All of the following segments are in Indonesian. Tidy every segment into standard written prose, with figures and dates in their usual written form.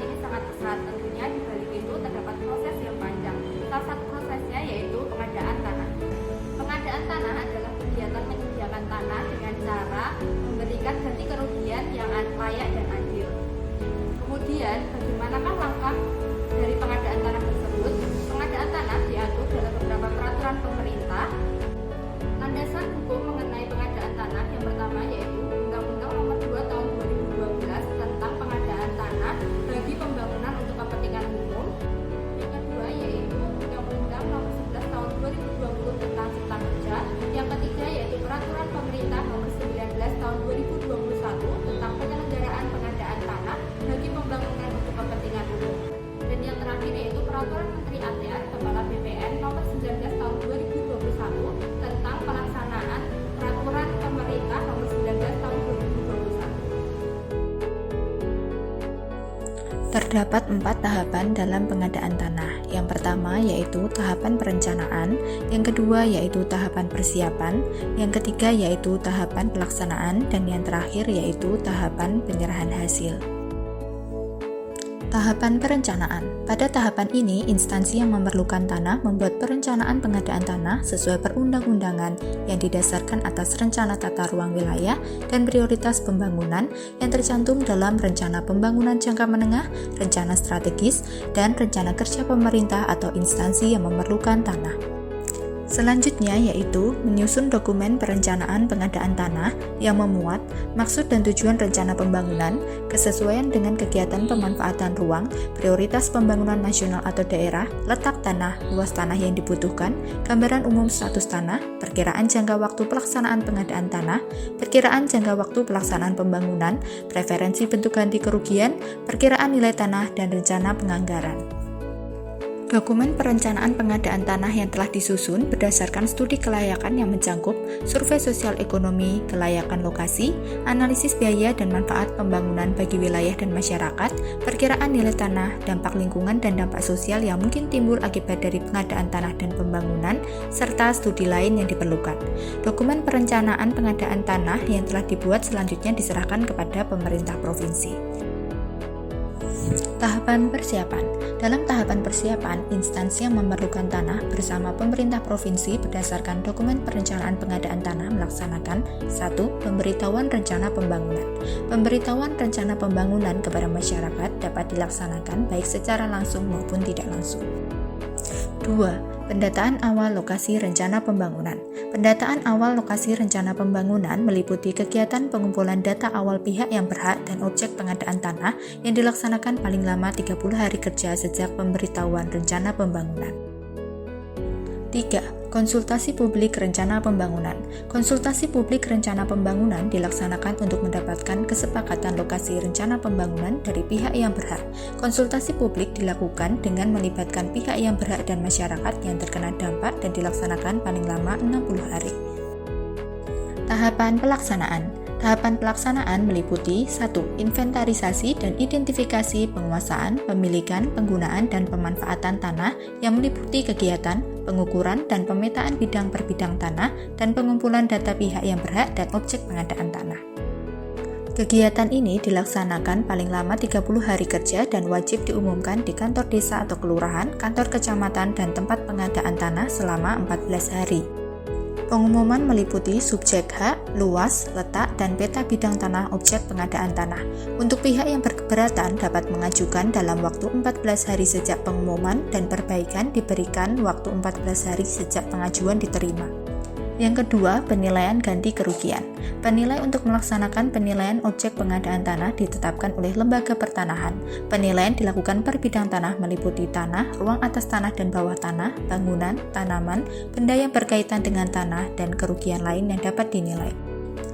ini sangat besar. Tentunya di balik itu terdapat proses yang panjang. Salah satu prosesnya yaitu pengadaan tanah. Pengadaan tanah adalah kegiatan menyediakan tanah dengan cara memberikan ganti kerugian yang layak dan adil. Kemudian, bagaimanakah langkah dari pengadaan tanah tersebut? Pengadaan tanah diatur dalam beberapa peraturan pemerintah. Landasan hukum mengenai pengadaan tanah yang pertama yaitu Undang-Undang Nomor 2 Tahun 2012 tentang pengadaan tanah bagi pembangunan untuk kepentingan umum. Yang kedua yaitu Undang-Undang Nomor 11 Tahun 2020 tentang Cipta Kerja. Yang ketiga yaitu Peraturan Pemerintah Nomor 19 Tahun 2021 tentang penyelenggaraan pengadaan tanah bagi pembangunan untuk kepentingan umum. Dan yang terakhir yaitu Peraturan Menteri ATR Kepala BPN Nomor 19 Tahun 2021 tentang pelaksanaan Peraturan Pemerintah Nomor 19 Tahun 2021. Terdapat 4 tahapan dalam pengadaan tanah. Yang pertama yaitu tahapan perencanaan, yang kedua yaitu tahapan persiapan, yang ketiga yaitu tahapan pelaksanaan, dan yang terakhir yaitu tahapan penyerahan hasil. Tahapan perencanaan. Pada tahapan ini, instansi yang memerlukan tanah membuat perencanaan pengadaan tanah sesuai perundang-undangan yang didasarkan atas rencana tata ruang wilayah dan prioritas pembangunan yang tercantum dalam rencana pembangunan jangka menengah, rencana strategis, dan rencana kerja pemerintah atau instansi yang memerlukan tanah. Selanjutnya yaitu menyusun dokumen perencanaan pengadaan tanah yang memuat maksud dan tujuan rencana pembangunan, kesesuaian dengan kegiatan pemanfaatan ruang, prioritas pembangunan nasional atau daerah, letak tanah, luas tanah yang dibutuhkan, gambaran umum status tanah, perkiraan jangka waktu pelaksanaan pengadaan tanah, perkiraan jangka waktu pelaksanaan pembangunan, preferensi bentuk ganti kerugian, perkiraan nilai tanah, dan rencana penganggaran. Dokumen perencanaan pengadaan tanah yang telah disusun berdasarkan studi kelayakan yang mencakup survei sosial ekonomi, kelayakan lokasi, analisis biaya dan manfaat pembangunan bagi wilayah dan masyarakat, perkiraan nilai tanah, dampak lingkungan dan dampak sosial yang mungkin timbul akibat dari pengadaan tanah dan pembangunan, serta studi lain yang diperlukan. Dokumen perencanaan pengadaan tanah yang telah dibuat selanjutnya diserahkan kepada pemerintah provinsi. Tahapan persiapan. Dalam tahapan persiapan, instansi yang memerlukan tanah bersama pemerintah provinsi berdasarkan dokumen perencanaan pengadaan tanah melaksanakan 1. Pemberitahuan rencana pembangunan. Pemberitahuan rencana pembangunan kepada masyarakat dapat dilaksanakan baik secara langsung maupun tidak langsung. 2. Pendataan awal lokasi rencana pembangunan. Pendataan awal lokasi rencana pembangunan meliputi kegiatan pengumpulan data awal pihak yang berhak dan objek pengadaan tanah yang dilaksanakan paling lama 30 hari kerja sejak pemberitahuan rencana pembangunan. 3. Konsultasi publik rencana pembangunan. Konsultasi publik rencana pembangunan dilaksanakan untuk mendapatkan kesepakatan lokasi rencana pembangunan dari pihak yang berhak. Konsultasi publik dilakukan dengan melibatkan pihak yang berhak dan masyarakat yang terkena dampak dan dilaksanakan paling lama 60 hari. Tahapan pelaksanaan. Tahapan pelaksanaan meliputi 1. Inventarisasi dan identifikasi penguasaan, pemilikan, penggunaan, dan pemanfaatan tanah yang meliputi kegiatan, pengukuran, dan pemetaan bidang per bidang tanah, dan pengumpulan data pihak yang berhak dan objek pengadaan tanah. Kegiatan ini dilaksanakan paling lama 30 hari kerja dan wajib diumumkan di kantor desa atau kelurahan, kantor kecamatan, dan tempat pengadaan tanah selama 14 hari. Pengumuman meliputi subjek hak, luas, letak, dan peta bidang tanah objek pengadaan tanah. Untuk pihak yang berkeberatan dapat mengajukan dalam waktu 14 hari sejak pengumuman dan perbaikan diberikan waktu 14 hari sejak pengajuan diterima. Yang kedua, penilaian ganti kerugian. Penilai untuk melaksanakan penilaian objek pengadaan tanah ditetapkan oleh lembaga pertanahan. Penilaian dilakukan per bidang tanah meliputi tanah, ruang atas tanah dan bawah tanah, bangunan, tanaman, benda yang berkaitan dengan tanah, dan kerugian lain yang dapat dinilai.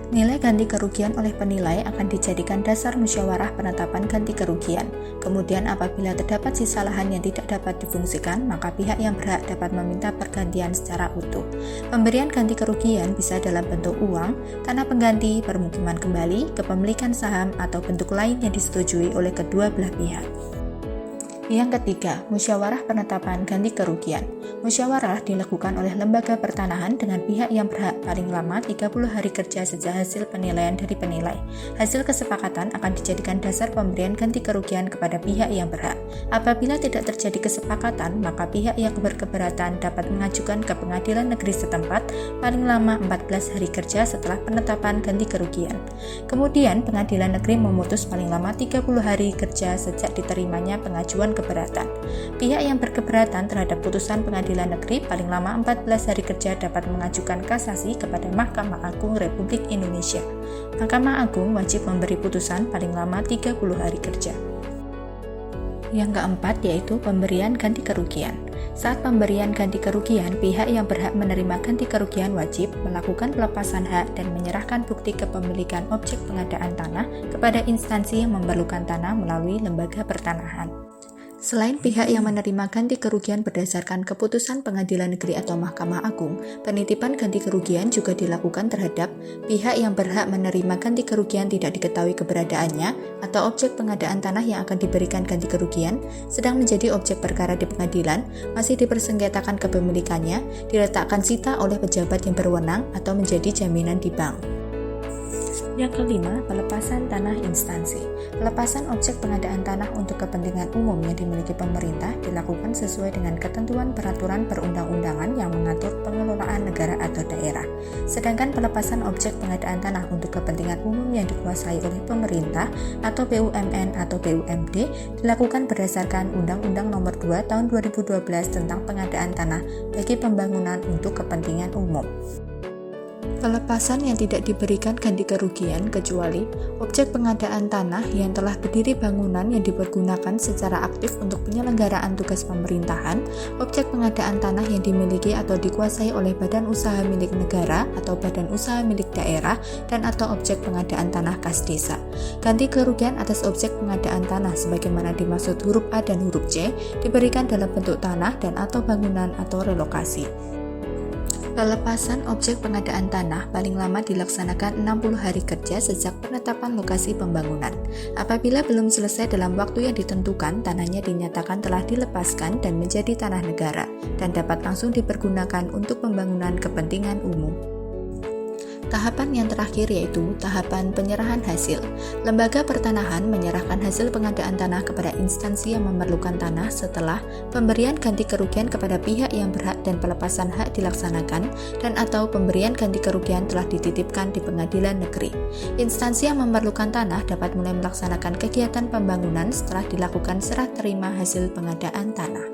Nilai ganti kerugian oleh penilai akan dijadikan dasar musyawarah penetapan ganti kerugian. Kemudian apabila terdapat sisa lahan yang tidak dapat difungsikan, maka pihak yang berhak dapat meminta pergantian secara utuh. Pemberian ganti kerugian bisa dalam bentuk uang, tanah pengganti, permukiman kembali, kepemilikan saham, atau bentuk lain yang disetujui oleh kedua belah pihak. Yang ketiga, musyawarah penetapan ganti kerugian. Musyawarah dilakukan oleh lembaga pertanahan dengan pihak yang berhak paling lama 30 hari kerja sejak hasil penilaian dari penilai. Hasil kesepakatan akan dijadikan dasar pemberian ganti kerugian kepada pihak yang berhak. Apabila tidak terjadi kesepakatan, maka pihak yang berkeberatan dapat mengajukan ke pengadilan negeri setempat paling lama 14 hari kerja setelah penetapan ganti kerugian. Kemudian, pengadilan negeri memutus paling lama 30 hari kerja sejak diterimanya pengajuan keberatan. Pihak yang berkeberatan terhadap putusan pengadilan negeri paling lama 14 hari kerja dapat mengajukan kasasi kepada Mahkamah Agung Republik Indonesia. Mahkamah Agung wajib memberi putusan paling lama 30 hari kerja. Yang keempat yaitu pemberian ganti kerugian. Saat pemberian ganti kerugian, pihak yang berhak menerima ganti kerugian wajib melakukan pelepasan hak dan menyerahkan bukti kepemilikan objek pengadaan tanah kepada instansi yang memerlukan tanah melalui lembaga pertanahan. Selain pihak yang menerima ganti kerugian berdasarkan keputusan pengadilan negeri atau Mahkamah Agung, penitipan ganti kerugian juga dilakukan terhadap pihak yang berhak menerima ganti kerugian tidak diketahui keberadaannya atau objek pengadaan tanah yang akan diberikan ganti kerugian sedang menjadi objek perkara di pengadilan, masih dipersengketakan kepemilikannya, diletakkan sita oleh pejabat yang berwenang atau menjadi jaminan di bank. Yang kelima, pelepasan tanah instansi. Pelepasan objek pengadaan tanah untuk kepentingan umum yang dimiliki pemerintah dilakukan sesuai dengan ketentuan peraturan perundang-undangan yang mengatur pengelolaan negara atau daerah. Sedangkan pelepasan objek pengadaan tanah untuk kepentingan umum yang dikuasai oleh pemerintah atau BUMN atau BUMD dilakukan berdasarkan Undang-Undang Nomor 2 Tahun 2012 tentang pengadaan tanah bagi pembangunan untuk kepentingan umum. Pelepasan yang tidak diberikan ganti kerugian kecuali objek pengadaan tanah yang telah berdiri bangunan yang dipergunakan secara aktif untuk penyelenggaraan tugas pemerintahan, objek pengadaan tanah yang dimiliki atau dikuasai oleh badan usaha milik negara atau badan usaha milik daerah, dan atau objek pengadaan tanah kas desa. Ganti kerugian atas objek pengadaan tanah sebagaimana dimaksud huruf A dan huruf C diberikan dalam bentuk tanah dan atau bangunan atau relokasi. Pelepasan objek pengadaan tanah paling lama dilaksanakan 60 hari kerja sejak penetapan lokasi pembangunan. Apabila belum selesai dalam waktu yang ditentukan, tanahnya dinyatakan telah dilepaskan dan menjadi tanah negara dan dapat langsung dipergunakan untuk pembangunan kepentingan umum. Tahapan yang terakhir yaitu tahapan penyerahan hasil. Lembaga pertanahan menyerahkan hasil pengadaan tanah kepada instansi yang memerlukan tanah setelah pemberian ganti kerugian kepada pihak yang berhak dan pelepasan hak dilaksanakan dan atau pemberian ganti kerugian telah dititipkan di pengadilan negeri. Instansi yang memerlukan tanah dapat mulai melaksanakan kegiatan pembangunan setelah dilakukan serah terima hasil pengadaan tanah.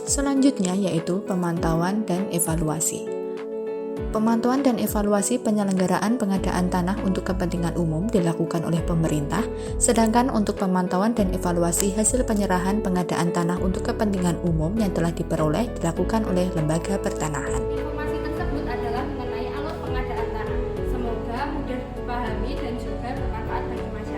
Selanjutnya yaitu pemantauan dan evaluasi. Pemantauan dan evaluasi penyelenggaraan pengadaan tanah untuk kepentingan umum dilakukan oleh pemerintah, sedangkan untuk pemantauan dan evaluasi hasil penyerahan pengadaan tanah untuk kepentingan umum yang telah diperoleh dilakukan oleh lembaga pertanahan. Informasi tersebut adalah mengenai alur pengadaan tanah. Semoga mudah dipahami dan juga bermanfaat bagi masyarakat.